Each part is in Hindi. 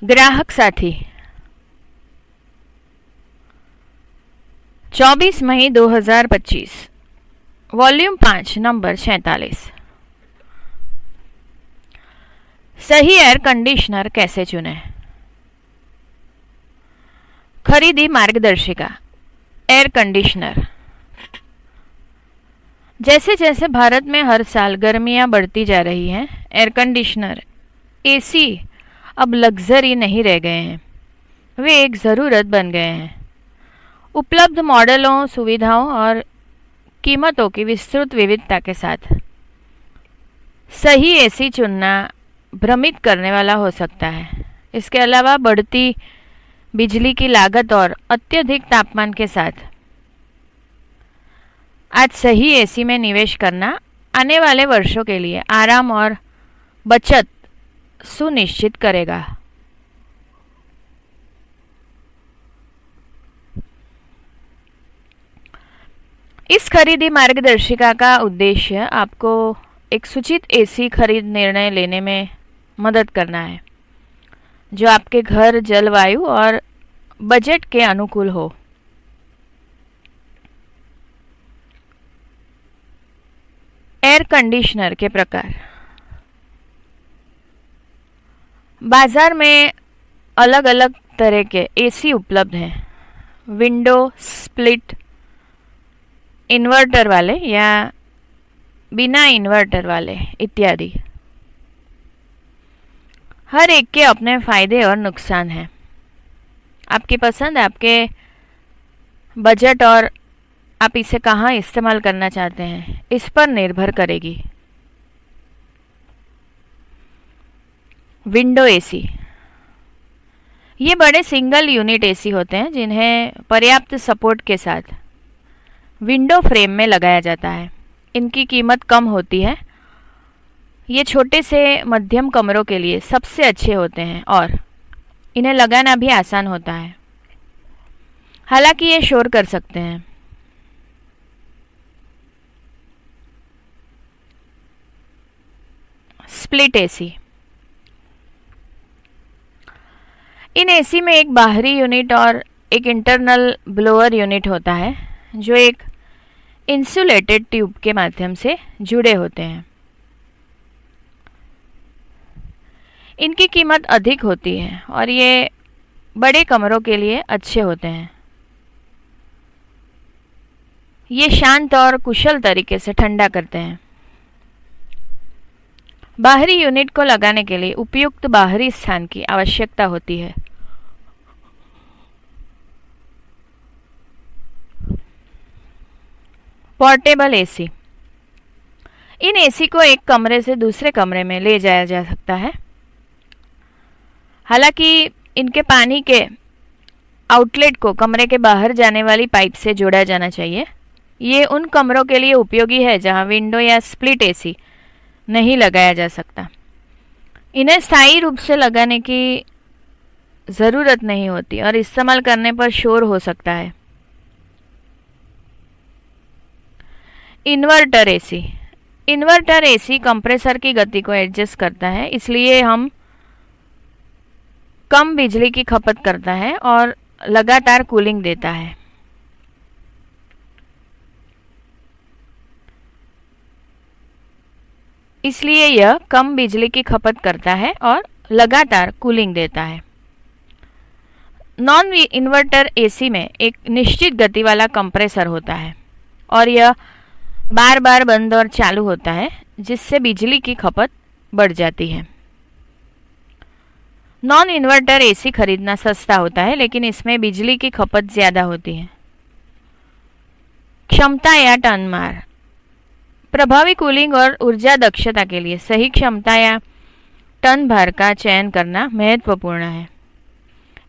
ग्राहक साथी 24 मई 2025, वॉल्यूम 5, नंबर 46। सही एयर कंडीशनर कैसे चुनें? खरीदी मार्गदर्शिका। Air conditioner. जैसे जैसे भारत में हर साल गर्मियां बढ़ती जा रही हैं, एयर कंडीशनर एसी अब लग्जरी नहीं रह गए हैं, वे एक ज़रूरत बन गए हैं। उपलब्ध मॉडलों, सुविधाओं और कीमतों की विस्तृत विविधता के साथ सही एसी चुनना भ्रमित करने वाला हो सकता है। इसके अलावा बढ़ती बिजली की लागत और अत्यधिक तापमान के साथ आज सही एसी में निवेश करना आने वाले वर्षों के लिए आराम और बचत सुनिश्चित करेगा। इस खरीदी मार्गदर्शिका का उद्देश्य आपको एक सूचित एसी खरीद निर्णय लेने में मदद करना है, जो आपके घर, जलवायु और बजट के अनुकूल हो। एयर कंडीशनर के प्रकार। बाजार में अलग अलग तरह के एसी उपलब्ध हैं। विंडो स्प्लिट, इन्वर्टर वाले या बिना इन्वर्टर वाले इत्यादि। हर एक के अपने फायदे और नुकसान हैं। आपकी पसंद, आपके बजट और आप इसे कहाँ इस्तेमाल करना चाहते हैं, इस पर निर्भर करेगी। Window AC. ये बड़े सिंगल यूनिट एसी होते हैं जिन्हें पर्याप्त सपोर्ट के साथ विंडो फ्रेम में लगाया जाता है। इनकी कीमत कम होती है। ये छोटे से मध्यम कमरों के लिए सबसे अच्छे होते हैं और इन्हें लगाना भी आसान होता है, हालांकि ये शोर कर सकते हैं। Split AC. इन एसी में एक बाहरी यूनिट और एक इंटरनल ब्लोअर यूनिट होता है, जो एक इंसुलेटेड ट्यूब के माध्यम से जुड़े होते हैं। इनकी कीमत अधिक होती है और ये बड़े कमरों के लिए अच्छे होते हैं। ये शांत और कुशल तरीके से ठंडा करते हैं। बाहरी यूनिट को लगाने के लिए उपयुक्त बाहरी स्थान की आवश्यकता होती है। Portable AC. इन एसी को एक कमरे से दूसरे कमरे में ले जाया जा सकता है। हालांकि इनके पानी के आउटलेट को कमरे के बाहर जाने वाली पाइप से जोड़ा जाना चाहिए। ये उन कमरों के लिए उपयोगी है जहां विंडो या स्प्लिट एसी नहीं लगाया जा सकता। इन्हें स्थायी रूप से लगाने की ज़रूरत नहीं होती और इस्तेमाल करने पर शोर हो सकता है। Inverter AC. Inverter AC compressor की गति को एडजस्ट करता है, इसलिए हम कम बिजली की खपत करता है और लगातार कूलिंग देता है। इसलिए यह कम बिजली की खपत करता है और लगातार कूलिंग देता है। नॉन इन्वर्टर एसी में एक निश्चित गति वाला कंप्रेसर होता है और यह बार बार बंद और चालू होता है, जिससे बिजली की खपत बढ़ जाती है। नॉन इन्वर्टर एसी खरीदना सस्ता होता है, लेकिन इसमें बिजली की खपत ज़्यादा होती है। क्षमता या टन मार। प्रभावी कूलिंग और ऊर्जा दक्षता के लिए सही क्षमता या टन भार का चयन करना महत्वपूर्ण है।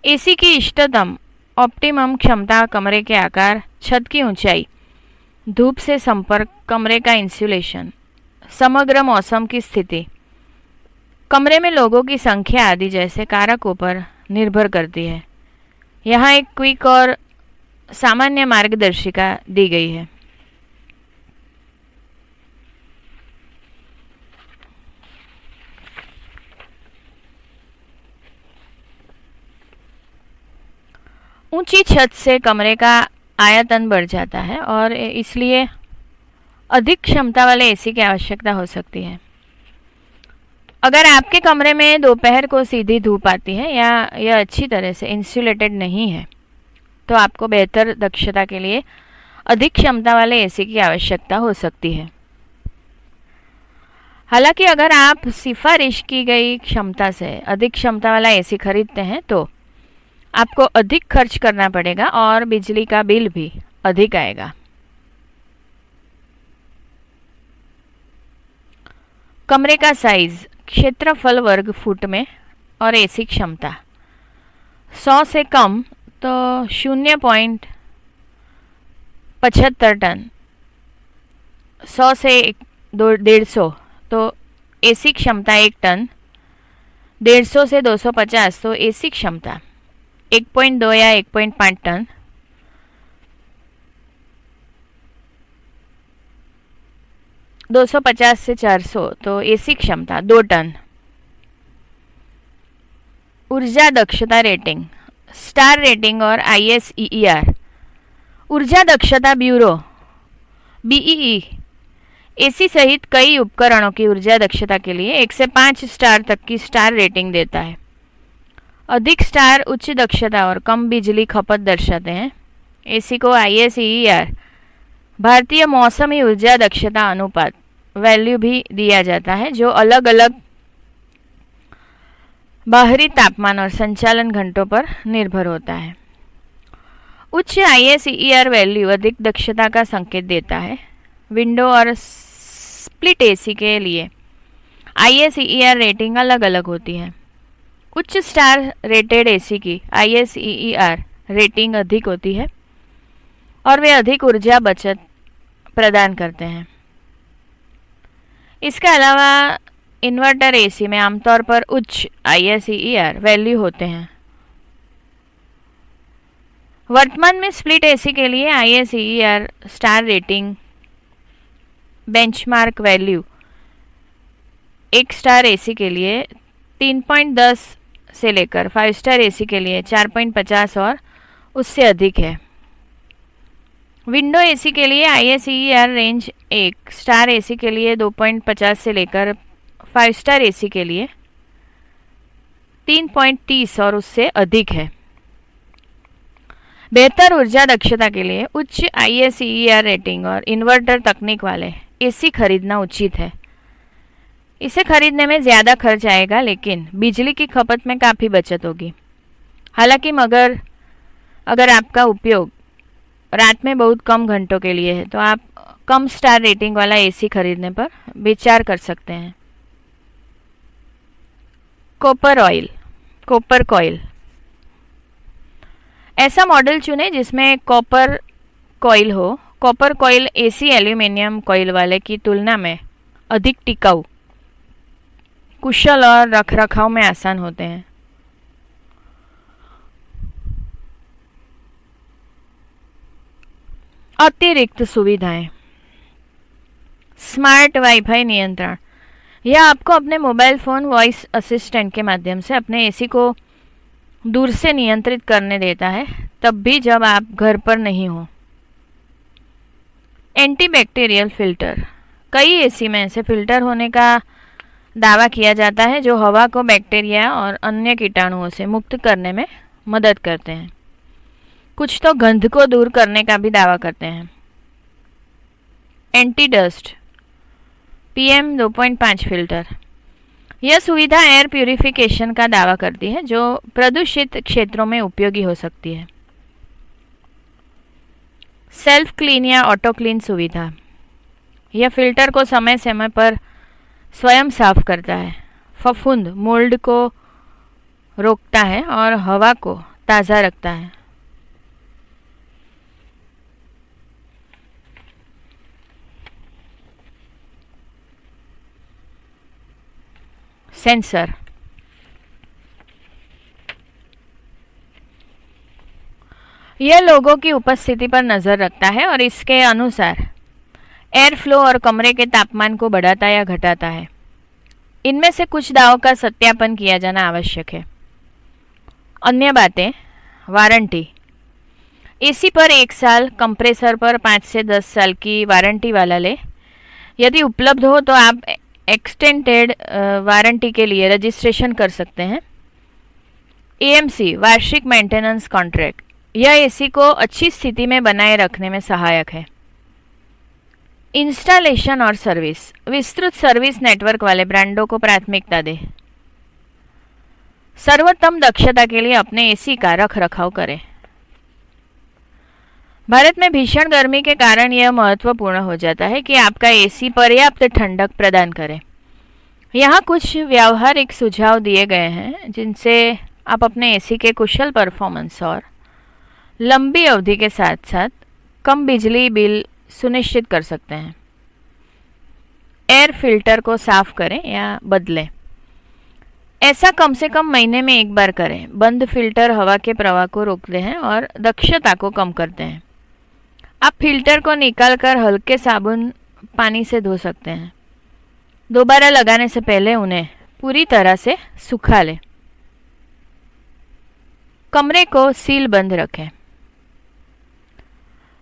एसी की इष्टतम ऑप्टिमम क्षमता कमरे के आकार, छत की ऊंचाई, धूप से संपर्क, कमरे का इंसुलेशन, समग्र मौसम की स्थिति, कमरे में लोगों की संख्या आदि जैसे कारकों पर निर्भर करती है। यहाँ एक क्विक और सामान्य मार्गदर्शिका दी गई है। ऊंची छत से कमरे का आयतन बढ़ जाता है और इसलिए अधिक क्षमता वाले एसी की आवश्यकता हो सकती है। अगर आपके कमरे में दोपहर को सीधी धूप आती है या यह अच्छी तरह से इंसुलेटेड नहीं है, तो आपको बेहतर दक्षता के लिए अधिक क्षमता वाले एसी की आवश्यकता हो सकती है। हालांकि अगर आप सिफारिश की गई क्षमता से अधिक क्षमता वाला एसी खरीदते हैं तो आपको अधिक खर्च करना पड़ेगा और बिजली का बिल भी अधिक आएगा। कमरे का साइज, क्षेत्रफल वर्ग फुट में और एसी क्षमता 100 से कम तो 0.75 टन, 100 से 150 तो एसी क्षमता 1 टन, 150 से 250 तो एसी क्षमता 1.2 या 1.5 टन, 250 से 400 तो एसी क्षमता 2 टन। ऊर्जा दक्षता रेटिंग, स्टार रेटिंग और ISEER ऊर्जा दक्षता ब्यूरो BEE एसी सहित कई उपकरणों की ऊर्जा दक्षता के लिए 1 से 5 स्टार तक की स्टार रेटिंग देता है। अधिक स्टार उच्च दक्षता और कम बिजली खपत दर्शाते हैं। एसी को ISEER भारतीय मौसमी ऊर्जा दक्षता अनुपात वैल्यू भी दिया जाता है, जो अलग अलग बाहरी तापमान और संचालन घंटों पर निर्भर होता है। उच्च ISEER वैल्यू अधिक दक्षता का संकेत देता है। विंडो और स्प्लिट एसी के लिए ISEER रेटिंग अलग अलग होती है। उच्च स्टार रेटेड एसी की ISEER रेटिंग अधिक होती है और वे अधिक ऊर्जा बचत प्रदान करते हैं। इसके अलावा इन्वर्टर एसी में आमतौर पर उच्च ISEER वैल्यू होते हैं। वर्तमान में स्प्लिट एसी के लिए ISEER star rating benchmark value 1 star AC के लिए 3.10 से लेकर 5 स्टार एसी के लिए 4.50 और उससे अधिक है। विंडो एसी के लिए ISEER रेंज 1 स्टार एसी के लिए 2.50 से लेकर 5 स्टार एसी के लिए 3.30 और उससे अधिक है। बेहतर ऊर्जा दक्षता के लिए उच्च ISEER रेटिंग और इन्वर्टर तकनीक वाले एसी खरीदना उचित है। इसे खरीदने में ज़्यादा खर्च आएगा, लेकिन बिजली की खपत में काफ़ी बचत होगी। हालांकि अगर आपका उपयोग रात में बहुत कम घंटों के लिए है तो आप कम स्टार रेटिंग वाला एसी खरीदने पर विचार कर सकते हैं। कॉपर कॉइल ऐसा मॉडल चुनें जिसमें कॉपर कॉइल हो। Copper coil AC aluminium coil वाले की तुलना में अधिक टिकाऊ, कुशल और रखरखाव में आसान होते हैं। अतिरिक्त सुविधाएं, स्मार्ट वाईफाई नियंत्रण, यह आपको अपने मोबाइल फ़ोन वॉइस असिस्टेंट के माध्यम से अपने एसी को दूर से नियंत्रित करने देता है, तब भी जब आप घर पर नहीं हो। एंटीबैक्टीरियल फिल्टर, कई एसी में ऐसे फिल्टर होने का दावा किया जाता है जो हवा को बैक्टीरिया और अन्य कीटाणुओं से मुक्त करने में मदद करते हैं। कुछ तो गंध को दूर करने का भी दावा करते हैं। एंटी डस्ट PM 2.5 फिल्टर, यह सुविधा एयर प्यूरिफिकेशन का दावा करती है जो प्रदूषित क्षेत्रों में उपयोगी हो सकती है। सेल्फ क्लीन या ऑटो क्लीन सुविधा, यह फिल्टर को समय समय पर स्वयं साफ करता है, फफूंद मोल्ड को रोकता है और हवा को ताज़ा रखता है। सेंसर, यह लोगों की उपस्थिति पर नज़र रखता है और इसके अनुसार एयर फ्लो और कमरे के तापमान को बढ़ाता या घटाता है। इनमें से कुछ दावों का सत्यापन किया जाना आवश्यक है। अन्य बातें, वारंटी, एसी पर 1 साल, कंप्रेसर पर 5 से 10 साल की वारंटी वाला ले। यदि उपलब्ध हो तो आप एक्सटेंडेड वारंटी के लिए रजिस्ट्रेशन कर सकते हैं। एएमसी वार्षिक मेंटेनेंस कॉन्ट्रैक्ट, यह एसी को अच्छी स्थिति में बनाए रखने में सहायक है। इंस्टॉलेशन और सर्विस, विस्तृत सर्विस नेटवर्क वाले ब्रांडों को प्राथमिकता दें। सर्वोत्तम दक्षता के लिए अपने एसी का रख रखाव करें। भारत में भीषण गर्मी के कारण यह महत्वपूर्ण हो जाता है कि आपका एसी पर्याप्त ठंडक प्रदान करे। यहाँ कुछ व्यावहारिक सुझाव दिए गए हैं जिनसे आप अपने एसी के कुशल परफॉर्मेंस और लंबी अवधि के साथ साथ कम बिजली बिल सुनिश्चित कर सकते हैं। एयर फिल्टर को साफ करें या बदलें। ऐसा कम से कम महीने में 1 बार करें। बंद फिल्टर हवा के प्रवाह को रोकते हैं और दक्षता को कम करते हैं। आप फिल्टर को निकालकर हल्के साबुन पानी से धो सकते हैं। दोबारा लगाने से पहले उन्हें पूरी तरह से सुखा लें। कमरे को सील बंद रखें।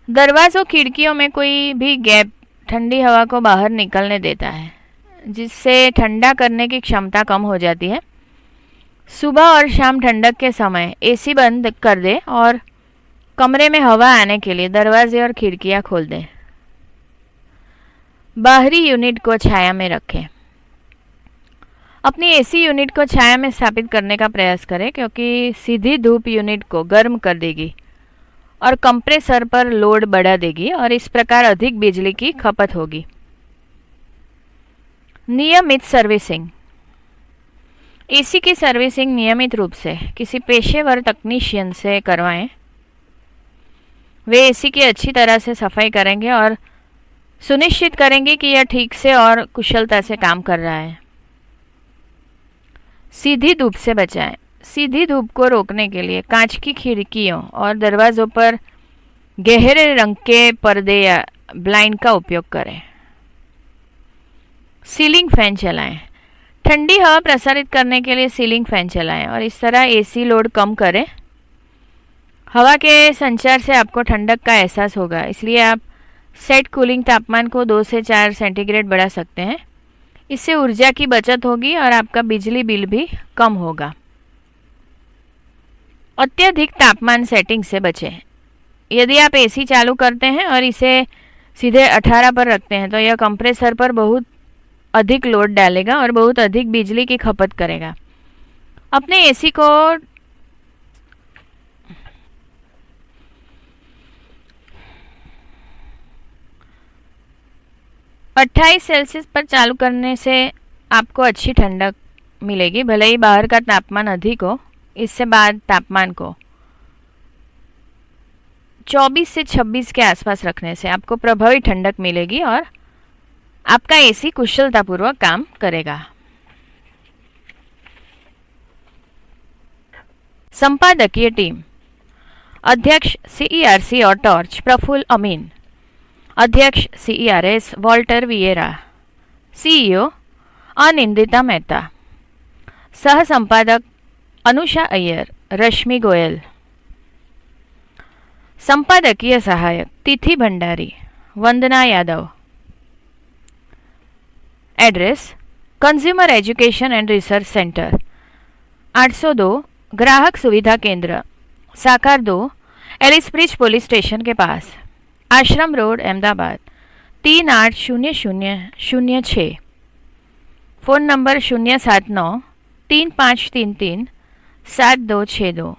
दरवाज़ों खिड़कियों में कोई भी गैप ठंडी हवा को बाहर निकलने देता है, जिससे ठंडा करने की क्षमता कम हो जाती है। सुबह और शाम ठंडक के समय एसी बंद कर दें और कमरे में हवा आने के लिए दरवाजे और खिड़कियां खोल दें। बाहरी यूनिट को छाया में रखें। अपनी एसी यूनिट को छाया में स्थापित करने का प्रयास करें, क्योंकि सीधी धूप यूनिट को गर्म कर देगी और कंप्रेसर पर लोड बढ़ा देगी और इस प्रकार अधिक बिजली की खपत होगी। नियमित सर्विसिंग, एसी की सर्विसिंग नियमित रूप से किसी पेशेवर तकनीशियन से करवाएं। वे एसी की अच्छी तरह से सफाई करेंगे और सुनिश्चित करेंगे कि यह ठीक से और कुशलता से काम कर रहा है। सीधी धूप से बचाएं। सीधी धूप को रोकने के लिए कांच की खिड़कियों और दरवाज़ों पर गहरे रंग के पर्दे या ब्लाइंड का उपयोग करें। सीलिंग फैन चलाएं। ठंडी हवा प्रसारित करने के लिए सीलिंग फैन चलाएं और इस तरह एसी लोड कम करें। हवा के संचार से आपको ठंडक का एहसास होगा, इसलिए आप सेट कूलिंग तापमान को 2 से 4 सेंटीग्रेड बढ़ा सकते हैं। इससे ऊर्जा की बचत होगी और आपका बिजली बिल भी कम होगा। अत्यधिक तापमान सेटिंग से बचें। यदि आप एसी चालू करते हैं और इसे सीधे 18 पर रखते हैं तो यह कंप्रेसर पर बहुत अधिक लोड डालेगा और बहुत अधिक बिजली की खपत करेगा। अपने एसी को 28 सेल्सियस पर चालू करने से आपको अच्छी ठंडक मिलेगी, भले ही बाहर का तापमान अधिक हो। इससे बाद तापमान को 24 से 26 के आसपास रखने से आपको प्रभावी ठंडक मिलेगी और आपका एसी कुशलतापूर्वक काम करेगा। संपादकीय टीम, अध्यक्ष सीईआरसी और टॉर्च प्रफुल्ल अमीन, अध्यक्ष CERS Walter Vieira, CEO Anindita Mehta, सह संपादक अनुषा अय्यर, रश्मि गोयल, संपादकीय सहायक Tithi Bhandari, Vandana Yadav. Address consumer education and research centre, 802 ग्राहक सुविधा केंद्र, साकार 2, एलिस ब्रिज पुलिस स्टेशन के पास, Ashram road, Ahmedabad 380006। Phone number 079-3533-7262।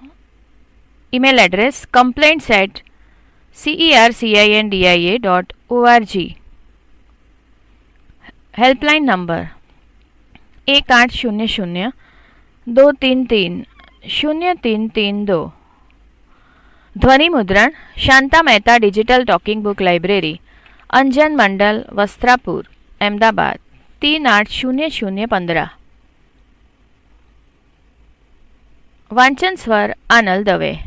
Email address complaints@cercindia.org। Helpline number 1800-233-0332। ध्वनि मुद्रण Shanta Mehta digital talking book library, Anjan Mandal, Vastrapur, Ahmedabad 380015। वांचन स्वर आनल दवे।